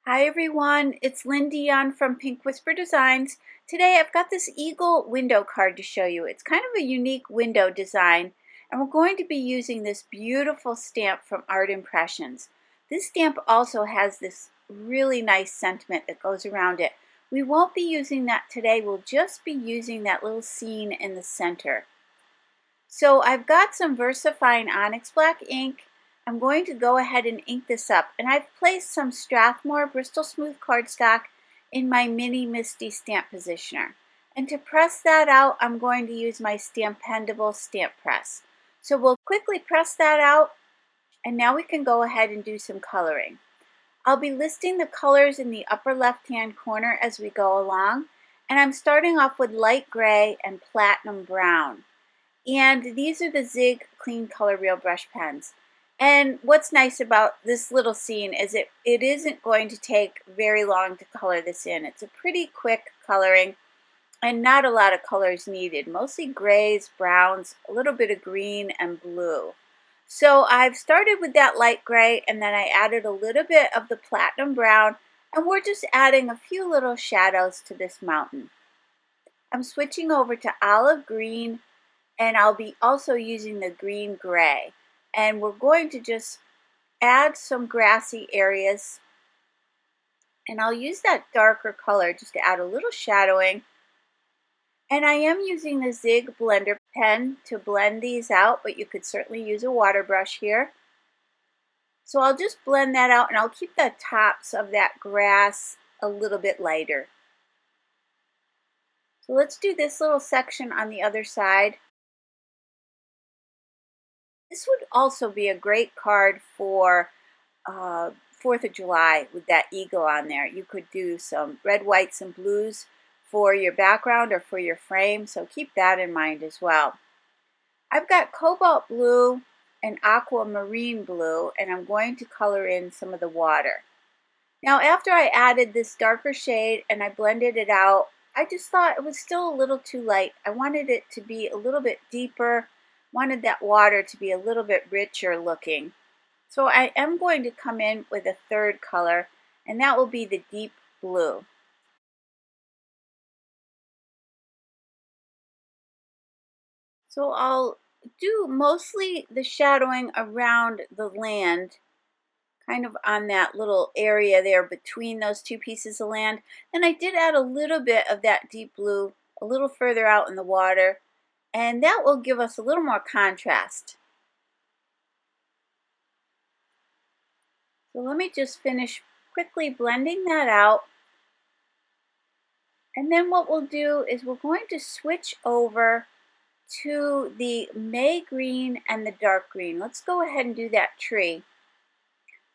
Hi everyone, it's Lynn Dion from Pink Whisper Designs. Today I've got this eagle window card to show you. It's kind of a unique window design, and we're going to be using this beautiful stamp from Art Impressions. This stamp also has this really nice sentiment that goes around it. We won't be using that today, we'll just be using that little scene in the center. So I've got some Versafine Onyx black ink. I'm going to go ahead and ink this up, and I've placed some Strathmore Bristol Smooth cardstock in my mini MISTI stamp positioner. And to press that out, I'm going to use my STAMPendable stamp press. So we'll quickly press that out, and now we can go ahead and do some coloring. I'll be listing the colors in the upper left-hand corner as we go along, and I'm starting off with light gray and platinum brown. And these are the Zig Clean Color Real Brush pens. And what's nice about this little scene is it isn't going to take very long to color this in. It's a pretty quick coloring and not a lot of colors needed. Mostly grays, browns, a little bit of green and blue. So I've started with that light gray, and then I added a little bit of the platinum brown, and we're just adding a few little shadows to this mountain. I'm switching over to olive green, and I'll be also using the green gray. And we're going to just add some grassy areas. And I'll use that darker color just to add a little shadowing. And I am using the Zig blender pen to blend these out, but you could certainly use a water brush here. So I'll just blend that out, and I'll keep the tops of that grass a little bit lighter. So let's do this little section on the other side. This would also be a great card for 4th of July with that eagle on there. You could do some red, whites, and blues for your background or for your frame, so keep that in mind as well. I've got cobalt blue and aquamarine blue, and I'm going to color in some of the water. Now, after I added this darker shade and I blended it out, I just thought it was still a little too light. I wanted it to be a little bit deeper, wanted that water to be a little bit richer looking. So I am going to come in with a third color, and that will be the deep blue. So I'll do mostly the shadowing around the land, kind of on that little area there between those two pieces of land. And I did add a little bit of that deep blue a little further out in the water, and that will give us a little more contrast. So let me just finish quickly blending that out. And then what we'll do is we're going to switch over to the May green and the dark green. Let's go ahead and do that tree.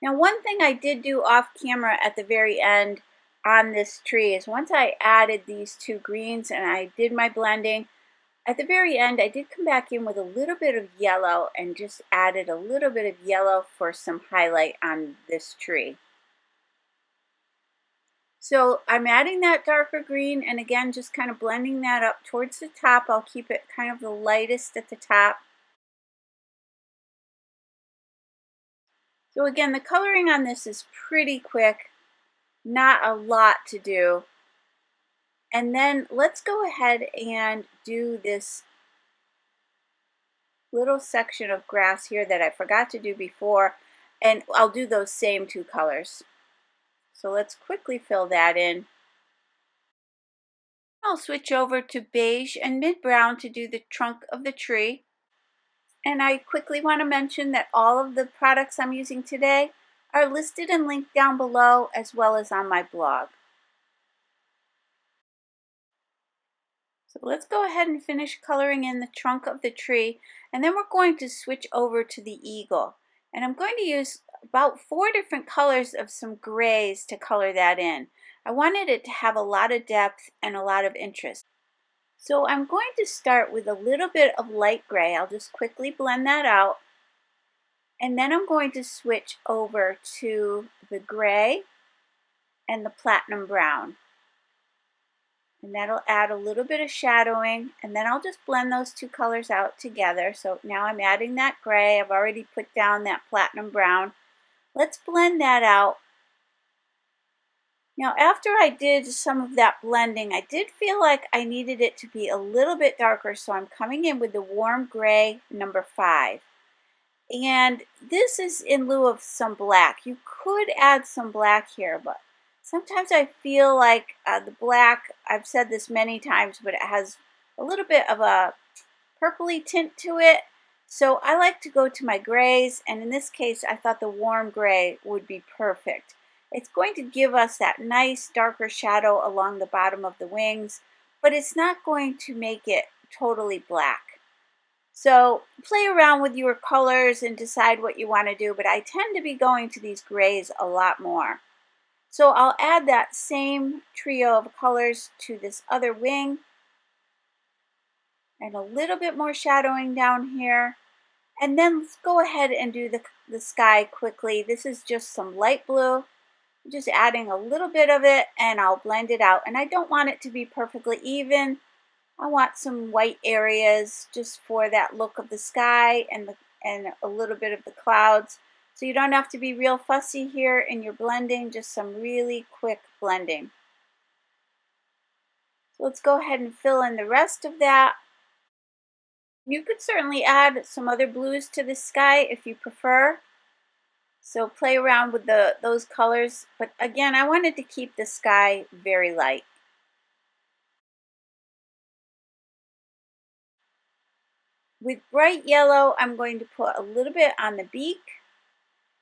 Now, one thing I did do off camera at the very end on this tree is once I added these two greens and I did my blending, at the very end I did come back in with a little bit of yellow and just added a little bit of yellow for some highlight on this tree. So I'm adding that darker green, and again just kind of blending that up towards the top. I'll keep it kind of the lightest at the top. So again, the coloring on this is pretty quick, not a lot to do. And then let's go ahead and do this little section of grass here that I forgot to do before, and I'll do those same two colors. So let's quickly fill that in. I'll switch over to beige and mid-brown to do the trunk of the tree. And I quickly want to mention that all of the products I'm using today are listed and linked down below, as well as on my blog. So let's go ahead and finish coloring in the trunk of the tree, and then we're going to switch over to the eagle. And I'm going to use about 4 different colors of some grays to color that in. I wanted it to have a lot of depth and a lot of interest. So I'm going to start with a little bit of light gray. I'll just quickly blend that out. And then I'm going to switch over to the gray and the platinum brown. And that'll add a little bit of shadowing, and then I'll just blend those two colors out together. So now I'm adding that gray. I've already put down that platinum brown. Let's blend that out. Now, after I did some of that blending, I did feel like I needed it to be a little bit darker, so I'm coming in with the warm gray number 5. And this is in lieu of some black. You could add some black here, but sometimes I feel like the black, I've said this many times, but it has a little bit of a purpley tint to it. So I like to go to my grays, and in this case, I thought the warm gray would be perfect. It's going to give us that nice darker shadow along the bottom of the wings, but it's not going to make it totally black. So play around with your colors and decide what you want to do, but I tend to be going to these grays a lot more. So I'll add that same trio of colors to this other wing, and a little bit more shadowing down here. And then let's go ahead and do the sky quickly. This is just some light blue. I'm just adding a little bit of it, and I'll blend it out. And I don't want it to be perfectly even. I want some white areas just for that look of the sky and a little bit of the clouds. So you don't have to be real fussy here in your blending, just some really quick blending. So let's go ahead and fill in the rest of that. You could certainly add some other blues to the sky if you prefer. So play around with those colors. But again, I wanted to keep the sky very light. With bright yellow, I'm going to put a little bit on the beak.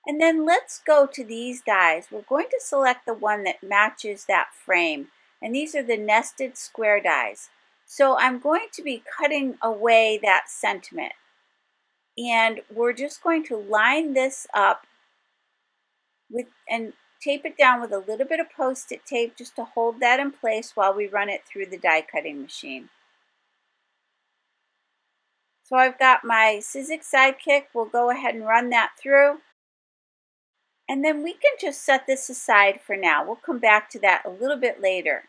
And then let's go to these dies. We're going to select the one that matches that frame. And these are the nested square dies. So I'm going to be cutting away that sentiment. And we're just going to line this up and tape it down with a little bit of Post-it tape just to hold that in place while we run it through the die cutting machine. So I've got my Sizzix Sidekick. We'll go ahead and run that through. And then we can just set this aside for now. We'll come back to that a little bit later.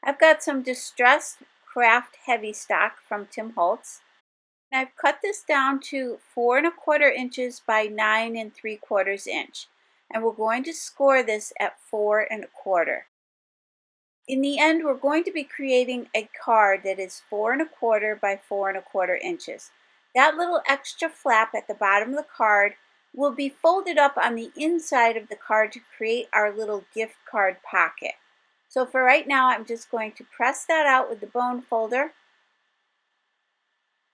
I've got some distressed Kraft Heavystock from Holtz. And I've cut this down to 4 1/4 inches by 9 3/4 inch. And we're going to score this at 4 1/4. In the end, we're going to be creating a card that is 4 1/4 by 4 1/4 inches. That little extra flap at the bottom of the card will be folded up on the inside of the card to create our little gift card pocket. So for right now, I'm just going to press that out with the bone folder.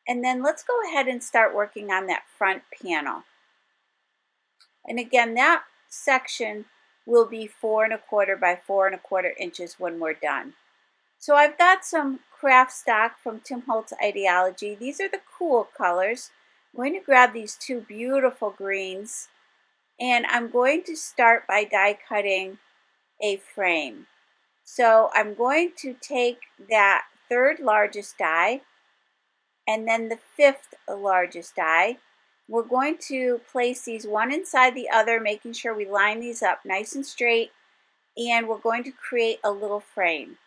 And then let's go ahead and start working on that front panel. And again, that section will be 4 1/4 by 4 1/4 inches when we're done. So I've got some Kraft-stock from Holtz Idea-ology. These are the cool colors. I'm going to grab these two beautiful greens, and I'm going to start by die cutting a frame. So I'm going to take that 3rd largest die and then the 5th largest die. We're going to place these one inside the other, making sure we line these up nice and straight, and we're going to create a little frame.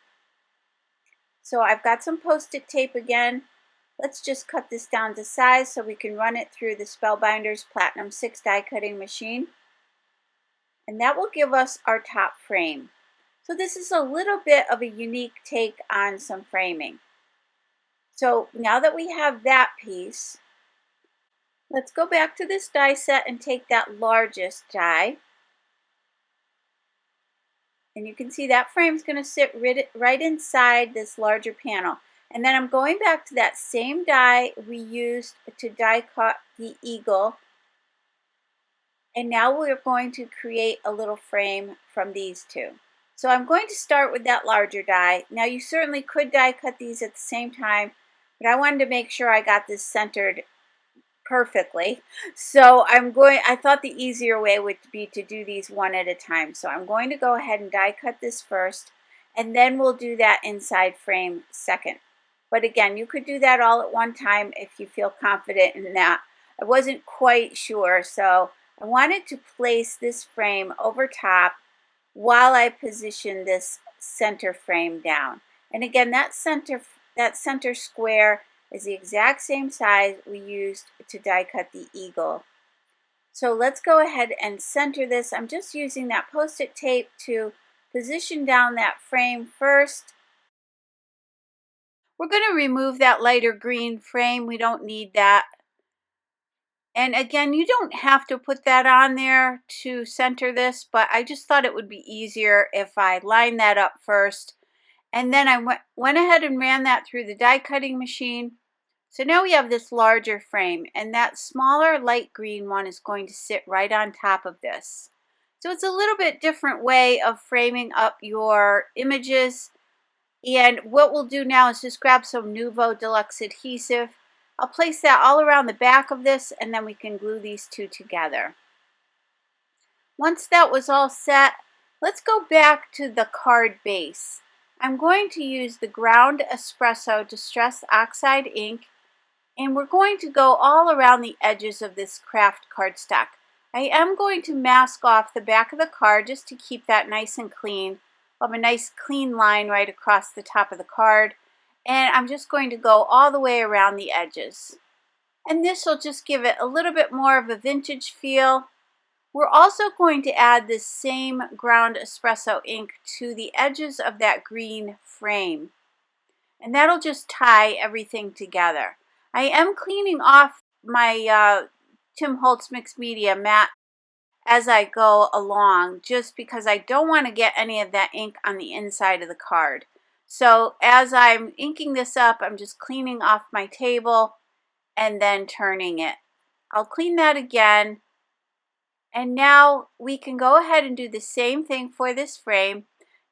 So I've got some Post-it tape again. Let's just cut this down to size so we can run it through the Spellbinders Platinum 6 die cutting machine. And that will give us our top frame. So this is a little bit of a unique take on some framing. So now that we have that piece, let's go back to this die set and take that largest die. And you can see that frame is going to sit right inside this larger panel. And then I'm going back to that same die we used to die cut the eagle. And now we're going to create a little frame from these two. So I'm going to start with that larger die. Now you certainly could die cut these at the same time, but I wanted to make sure I got this centered perfectly. So I thought the easier way would be to do these one at a time. So I'm going to go ahead and die cut this first, and then we'll do that inside frame second. But again, you could do that all at one time if you feel confident in that. I wasn't quite sure, so I wanted to place this frame over top while I position this center frame down. And again, that center square is the exact same size we used to die cut the eagle. So let's go ahead and center this. I'm just using that Post-it tape to position down that frame first. We're going to remove that lighter green frame. We don't need that. And again, you don't have to put that on there to center this, but I just thought it would be easier if I lined that up first. And then I went ahead and ran that through the die cutting machine. So now we have this larger frame, and that smaller light green one is going to sit right on top of this. So it's a little bit different way of framing up your images. And what we'll do now is just grab some Nuvo Deluxe adhesive. I'll place that all around the back of this, and then we can glue these two together. Once that was all set, let's go back to the card base. I'm going to use the ground Espresso Distress Oxide ink, and we're going to go all around the edges of this Kraft cardstock. I am going to mask off the back of the card just to keep that nice and clean. I'll have a nice clean line right across the top of the card, and I'm just going to go all the way around the edges. And this will just give it a little bit more of a vintage feel. We're also going to add this same ground espresso ink to the edges of that green frame, and that'll just tie everything together. I am cleaning off my Tim Holtz mixed media matte as I go along, just because I don't want to get any of that ink on the inside of the card. So as I'm inking this up, I'm just cleaning off my table and then turning it. I'll clean that again. And now we can go ahead and do the same thing for this frame.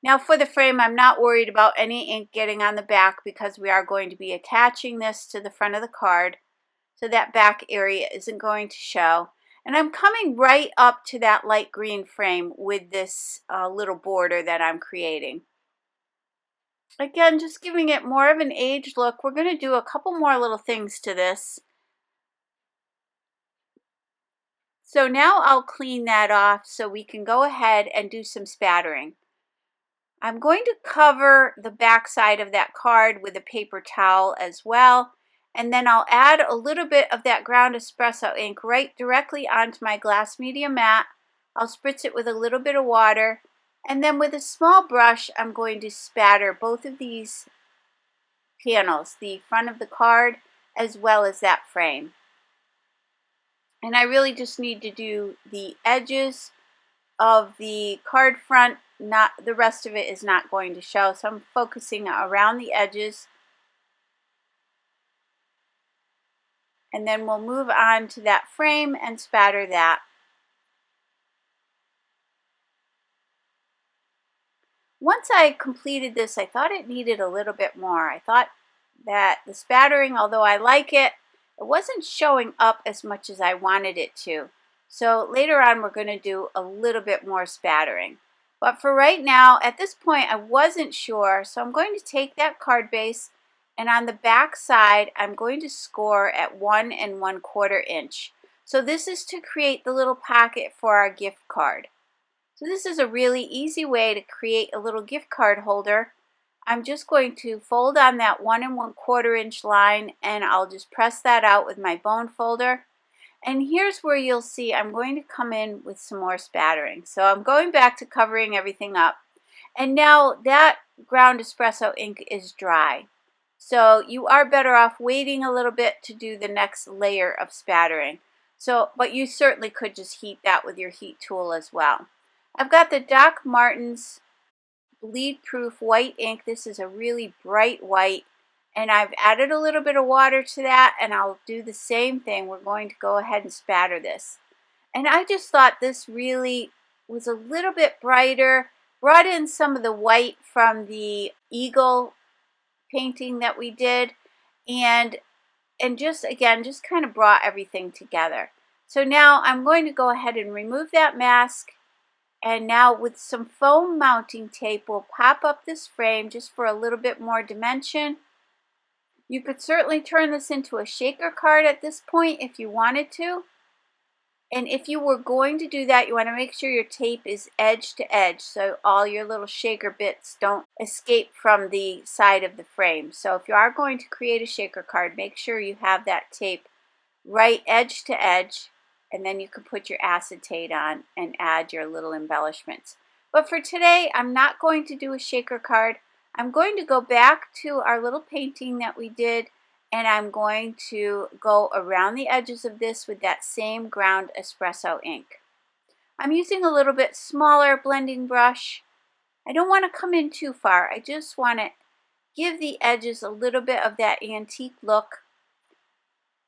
Now for the frame, I'm not worried about any ink getting on the back because we are going to be attaching this to the front of the card. So that back area isn't going to show. And I'm coming right up to that light green frame with this little border that I'm creating. Again, just giving it more of an aged look. We're going to do a couple more little things to this. So now I'll clean that off so we can go ahead and do some spattering. I'm going to cover the back side of that card with a paper towel as well. And then I'll add a little bit of that ground espresso ink right directly onto my glass media mat. I'll spritz it with a little bit of water. And then with a small brush, I'm going to spatter both of these panels, the front of the card as well as that frame. And I really just need to do the edges of the card front. Not the rest of it is not going to show, so I'm focusing around the edges. And then we'll move on to that frame and spatter that. Once I completed this, I thought it needed a little bit more. I thought that the spattering, although I like it, it wasn't showing up as much as I wanted it to. So later on, we're going to do a little bit more spattering. But for right now, at this point, I wasn't sure. So I'm going to take that card base, and on the back side, I'm going to score at 1 1/4 inch. So this is to create the little pocket for our gift card. So this is a really easy way to create a little gift card holder. I'm just going to fold on that 1 1/4 inch line, and I'll just press that out with my bone folder. And here's where you'll see I'm going to come in with some more spattering. So I'm going back to covering everything up. And now that ground espresso ink is dry. So you are better off waiting a little bit to do the next layer of spattering. But you certainly could just heat that with your heat tool as well. I've got the Doc Martens bleed proof white ink. This is a really bright white, and I've added a little bit of water to that, and I'll do the same thing. We're going to go ahead and spatter this. And I just thought this really was a little bit brighter, brought in some of the white from the eagle painting that we did, and just again, just kind of brought everything together. So now I'm going to go ahead and remove that mask. And now with some foam mounting tape, we'll pop up this frame just for a little bit more dimension. You could certainly turn this into a shaker card at this point if you wanted to. And if you were going to do that, you want to make sure your tape is edge to edge so all your little shaker bits don't escape from the side of the frame. So if you are going to create a shaker card, make sure you have that tape right edge to edge. And then you can put your acetate on and add your little embellishments. But for today, I'm not going to do a shaker card. I'm going to go back to our little painting that we did, and I'm going to go around the edges of this with that same ground espresso ink. I'm using a little bit smaller blending brush. I don't want to come in too far. I just want to give the edges a little bit of that antique look.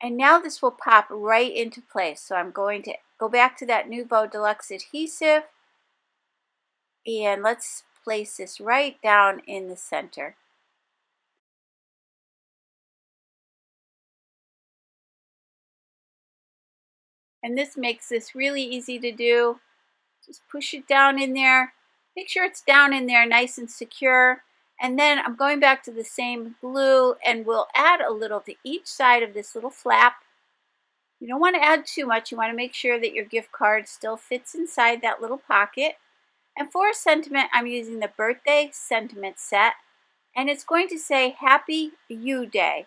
And now this will pop right into place. So I'm going to go back to that Nuvo Deluxe adhesive, and let's place this right down in the center. And this makes this really easy to do. Just push it down in there. Make sure it's down in there nice and secure. And then I'm going back to the same glue, and we'll add a little to each side of this little flap. You don't want to add too much. You want to make sure that your gift card still fits inside that little pocket. And for a sentiment, I'm using the birthday sentiment set, and it's going to say Happy You Day.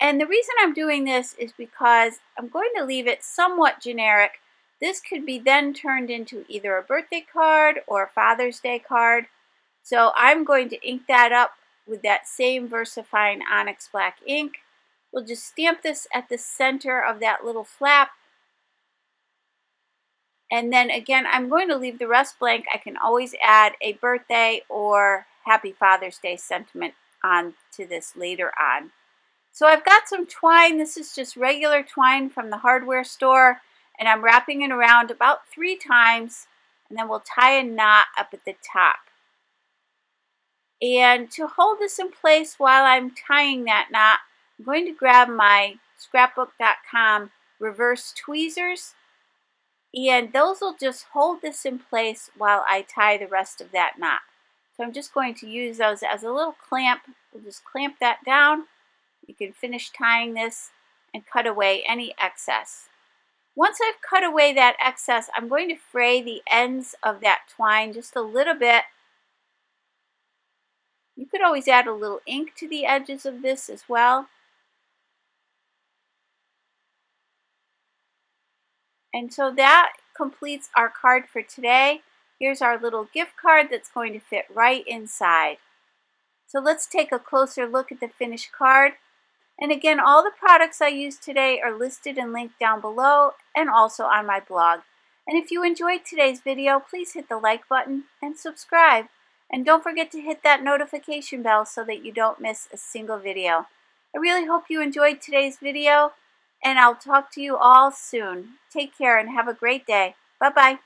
And the reason I'm doing this is because I'm going to leave it somewhat generic. This could be then turned into either a birthday card or a Father's Day card. So I'm going to ink that up with that same Versafine Onyx black ink. We'll just stamp this at the center of that little flap. And then again, I'm going to leave the rest blank. I can always add a birthday or Happy Father's Day sentiment on to this later on. So I've got some twine. This is just regular twine from the hardware store, and I'm wrapping it around about 3 times, and then we'll tie a knot up at the top. And to hold this in place while I'm tying that knot, I'm going to grab my scrapbook.com reverse tweezers, and those will just hold this in place while I tie the rest of that knot. So I'm just going to use those as a little clamp. We'll just clamp that down. You can finish tying this and cut away any excess. Once I've cut away that excess, I'm going to fray the ends of that twine just a little bit. You could always add a little ink to the edges of this as well. And so that completes our card for today. Here's our little gift card that's going to fit right inside. So let's take a closer look at the finished card. And again, all the products I used today are listed and linked down below and also on my blog. And if you enjoyed today's video, please hit the like button and subscribe. And don't forget to hit that notification bell so that you don't miss a single video. I really hope you enjoyed today's video, and I'll talk to you all soon. Take care and have a great day. Bye-bye.